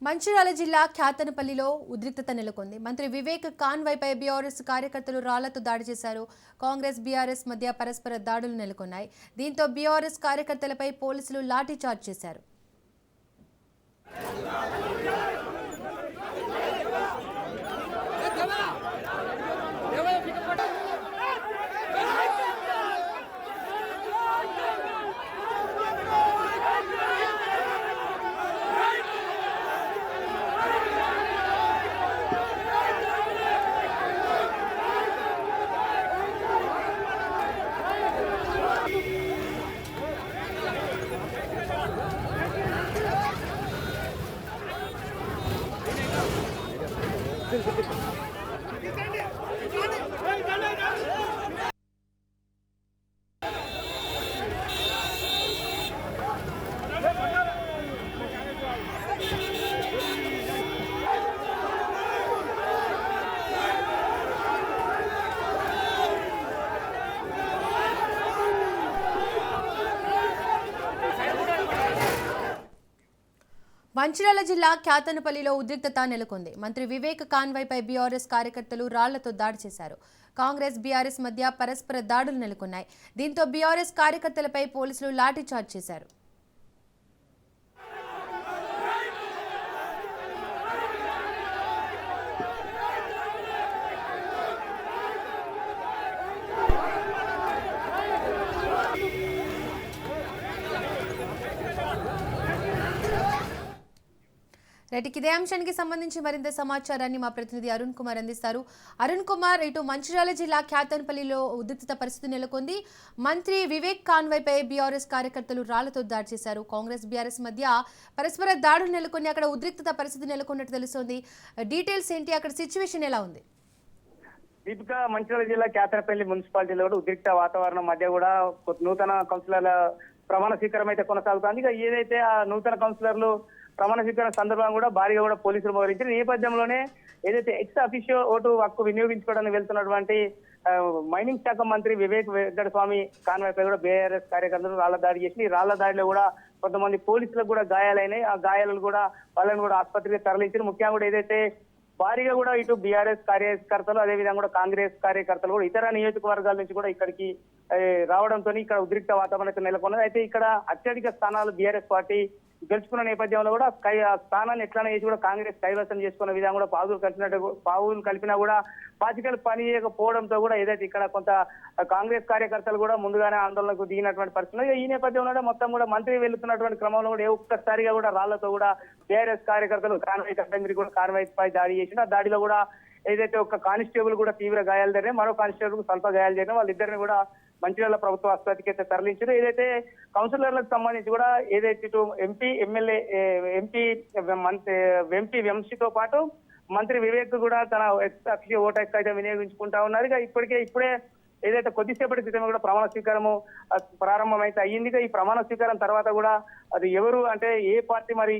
మంచిర్యాల జిల్లా ఖ్యాతనపల్లిలో ఉద్రిక్తత నెలకొంది. మంత్రి వివేక్ కాన్వాయ్పై బీఆర్ఎస్ కార్యకర్తలు రాళ్లతో దాడి చేశారు. కాంగ్రెస్ బీఆర్ఎస్ మధ్య పరస్పర దాడులు నెలకొన్నాయి. దీంతో బీఆర్ఎస్ కార్యకర్తలపై పోలీసులు లాఠీచార్జ్ చేశారు. మంచిర్యాల జిల్లా ఖ్యాతనపల్లిలో ఉద్రిక్తత నెలకొంది. మంత్రి వివేక్ కాన్వాయ్పై బీఆర్ఎస్ కార్యకర్తలు రాళ్లతో దాడి చేశారు. కాంగ్రెస్ బీఆర్ఎస్ మధ్య పరస్పర దాడులు నెలకొన్నాయి. దీంతో బీఆర్ఎస్ కార్యకర్తలపై పోలీసులు లాఠీచార్జ్ చేశారు. ఇదే అంశానికి సంబంధించి మరింత సమాచారాన్ని మా ప్రతినిధి అరుణ్ కుమార్ అందిస్తారు. అరుణ్ కుమార్, ఇటు మంచిర్యాల జిల్లా ఖ్యాతనపల్లిలో ఉద్రిక్తత పరిస్థితి నెలకొంది. మంత్రి వివేక్ కాన్వాయ్పై బీఆర్ఎస్ కార్యకర్తలు రాళ్లతో దాడి చేశారు. కాంగ్రెస్ బీఆర్ఎస్ మధ్య పరస్పర దాడులు నెలకొని అక్కడ ఉద్రిక్తత పరిస్థితి నెలకొన్నట్టు తెలుస్తోంది. డీటెయిల్స్ ఏంటి, అక్కడ సిచ్యువేషన్ ఎలా ఉంది? దీపిక, మంచిర్యాల జిల్లా ఖ్యాతనపల్లి మున్సిపాలిటీలో కూడా ఉద్రిక్త వాతావరణం మధ్య కూడా నూతన కౌన్సిలర్ల ప్రమాణ స్వీకారం అయితే కొనసాగుతుంది. ఇక ఏదైతే ఆ నూతన కౌన్సిలర్లు ప్రమాణ స్వీకారం సందర్భంగా కూడా భారీగా కూడా పోలీసులు మోహరించారు. నేపథ్యంలోనే ఏదైతే ఎక్స్ అఫీషియో ఓటు హక్కు వినియోగించుకోవడానికి వెళ్తున్నటువంటి మైనింగ్ శాఖ మంత్రి వివేక్ వెంకటస్వామి కాన్వాయ్పై కూడా బీఆర్ఎస్ కార్యకర్తలు రాళ్ల దాడి చేసి ఈ రాళ్ల దాడిలో కూడా కొంతమంది పోలీసులకు కూడా గాయాలైనాయి. ఆ గాయాలను కూడా వాళ్ళని కూడా ఆసుపత్రికి తరలించారు. ముఖ్యంగా కూడా ఏదైతే భారీగా కూడా ఇటు బీఆర్ఎస్ కార్యకర్తలు అదేవిధంగా కూడా కాంగ్రెస్ కార్యకర్తలు కూడా ఇతర నియోజకవర్గాల నుంచి కూడా ఇక్కడికి రావడంతో ఇక్కడ ఉద్రిక్త వాతావరణం నెలకొన్నది. అయితే ఇక్కడ అత్యధిక స్థానాలు బీఆర్ఎస్ పార్టీ గెలుచుకున్న నేపథ్యంలో కూడా ఆ స్థానాన్ని ఎట్లనే చేసి కూడా కాంగ్రెస్ కైవసం చేసుకున్న విధంగా కూడా పావులు కలిపినా కూడా పాచికలు పని చేయకపోవడంతో కూడా ఏదైతే ఇక్కడ కొంత కాంగ్రెస్ కార్యకర్తలు కూడా ముందుగానే ఆందోళనకు దిగినటువంటి పరిస్థితుల్లో ఈ నేపథ్యంలో మొత్తం కూడా మంత్రి వెళ్తున్నటువంటి క్రమంలో కూడా ఒక్కసారిగా కూడా రాళ్లతో కూడా బీఆర్ఎస్ కార్యకర్తలు కాన్వాయ్ అడ్డంగిరి కూడా కాన్వాయ్ పై దాడి చేసిన దాడిలో కూడా ఏదైతే ఒక కానిస్టేబుల్ కూడా తీవ్ర గాయాలు జరిగినాయి, మరో కానిస్టేబుల్ స్వల్ప గాయాలు జరిగినాయి. వాళ్ళిద్దరిని కూడా మంచిర్యాల ప్రభుత్వ ఆసుపత్రికి అయితే తరలించారు. ఏదైతే కౌన్సిలర్లకు సంబంధించి కూడా ఏదైతే ఇటు ఎంపీ ఎమ్మెల్యే ఎంపీ వంశీతో పాటు మంత్రి వివేక్ కూడా తన ఓటు హక్కు అయితే వినియోగించుకుంటా ఉన్నారు. ఇప్పుడే ఏదైతే కొద్దిసేపటి క్రితం కూడా ప్రమాణ స్వీకారము ప్రారంభమైతే అయ్యింది. ఈ ప్రమాణ స్వీకారం తర్వాత కూడా అది ఎవరు అంటే ఏ పార్టీ మరి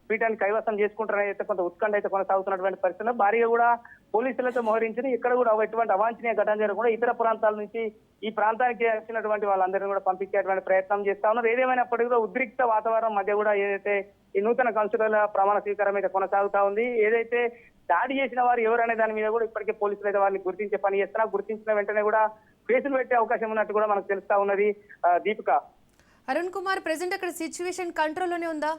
పీఠాన్ని కైవసం చేసుకుంటారని అయితే కొంత ఉత్కంఠ అయితే కొనసాగుతున్నటువంటి పరిస్థితుల్లో భారీగా కూడా పోలీసులతో మోహరించి ఇక్కడ కూడా ఎటువంటి అవాంఛనీయ ఘటన జరగకుండా ఇతర ప్రాంతాల నుంచి ఈ ప్రాంతానికి వచ్చినటువంటి వాళ్ళందరినీ కూడా పంపించేటువంటి ప్రయత్నం చేస్తా ఉన్నారు. ఏదేమైనప్పటికీ కూడా ఉద్రిక్త వాతావరణం మధ్య కూడా ఏదైతే ఈ నూతన కౌన్సిలర్ల ప్రమాణ స్వీకారం అయితే కొనసాగుతా ఉంది. ఏదైతే దాడి చేసిన వారు ఎవరనే దాని మీద కూడా ఇప్పటికే పోలీసులు అయితే వారిని గుర్తించే పని చేస్తున్నారు. గుర్తించిన వెంటనే కూడా కేసులు పెట్టే అవకాశం ఉన్నట్టు కూడా మనకు తెలుస్తా ఉన్నది. దీపిక, అరుణ్ కుమార్, ప్రెసెంట్ అక్కడ సిచ్యువేషన్ కంట్రోల్లోనే ఉందా?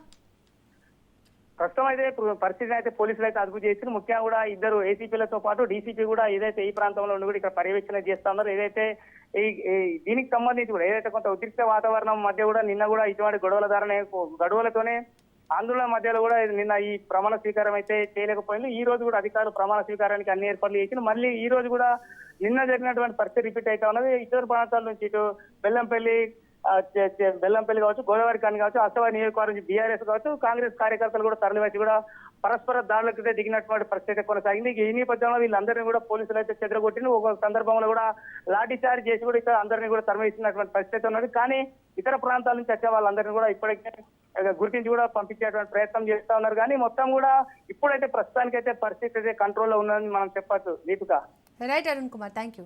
ప్రస్తుతం అయితే పరిస్థితిని అయితే పోలీసులు అయితే అదుపు చేసి ముఖ్యంగా కూడా ఇద్దరు ఏసీపీలతో పాటు డీసీపీ కూడా ఏదైతే ఈ ప్రాంతంలో ఉండి కూడా ఇక్కడ పర్యవేక్షణ చేస్తా ఉన్నారు. ఏదైతే దీనికి సంబంధించి కూడా ఏదైతే కొంత ఉద్రిక్త వాతావరణం మధ్య కూడా నిన్న కూడా ఇటువంటి గొడవలతోనే ఆందోళన మధ్యలో కూడా నిన్న ఈ ప్రమాణ స్వీకారం అయితే చేయలేకపోయింది. ఈ రోజు కూడా అధికారులు ప్రమాణ స్వీకారానికి అన్ని ఏర్పాట్లు చేసి మళ్ళీ ఈ రోజు కూడా నిన్న జరిగినటువంటి పరిస్థితి రిపీట్ అవుతా ఉన్నది. ఇతర ప్రాంతాల నుంచి ఇటు బెల్లంపల్లి కావచ్చు, గోదావరి కాని కావచ్చు, అసవారి నియోజకవర్గం నుంచి బీఆర్ఎస్ కావచ్చు, కాంగ్రెస్ కార్యకర్తలు కూడా తరలివచ్చి కూడా పరస్పర దాడులకైతే దిగినటువంటి పరిస్థితి కొనసాగింది. ఈ నేపథ్యంలో వీళ్ళందరినీ కూడా పోలీసులు అయితే చెదరగొట్టిన ఒక సందర్భంలో కూడా లాఠీ చార్జ్ చేసి కూడా ఇక్కడ అందరినీ కూడా తరలిస్తున్నటువంటి పరిస్థితి ఉన్నది. కానీ ఇతర ప్రాంతాల నుంచి వచ్చే వాళ్ళందరినీ కూడా ఇప్పటికే గుర్తించి కూడా పంపించేటువంటి ప్రయత్నం చేస్తా ఉన్నారు. కానీ మొత్తం కూడా ఇప్పుడైతే ప్రస్తుతానికైతే పరిస్థితి అయితే కంట్రోల్లో ఉన్నదని మనం చెప్పచ్చు. Deepika. Right Arun Kumar, thank you.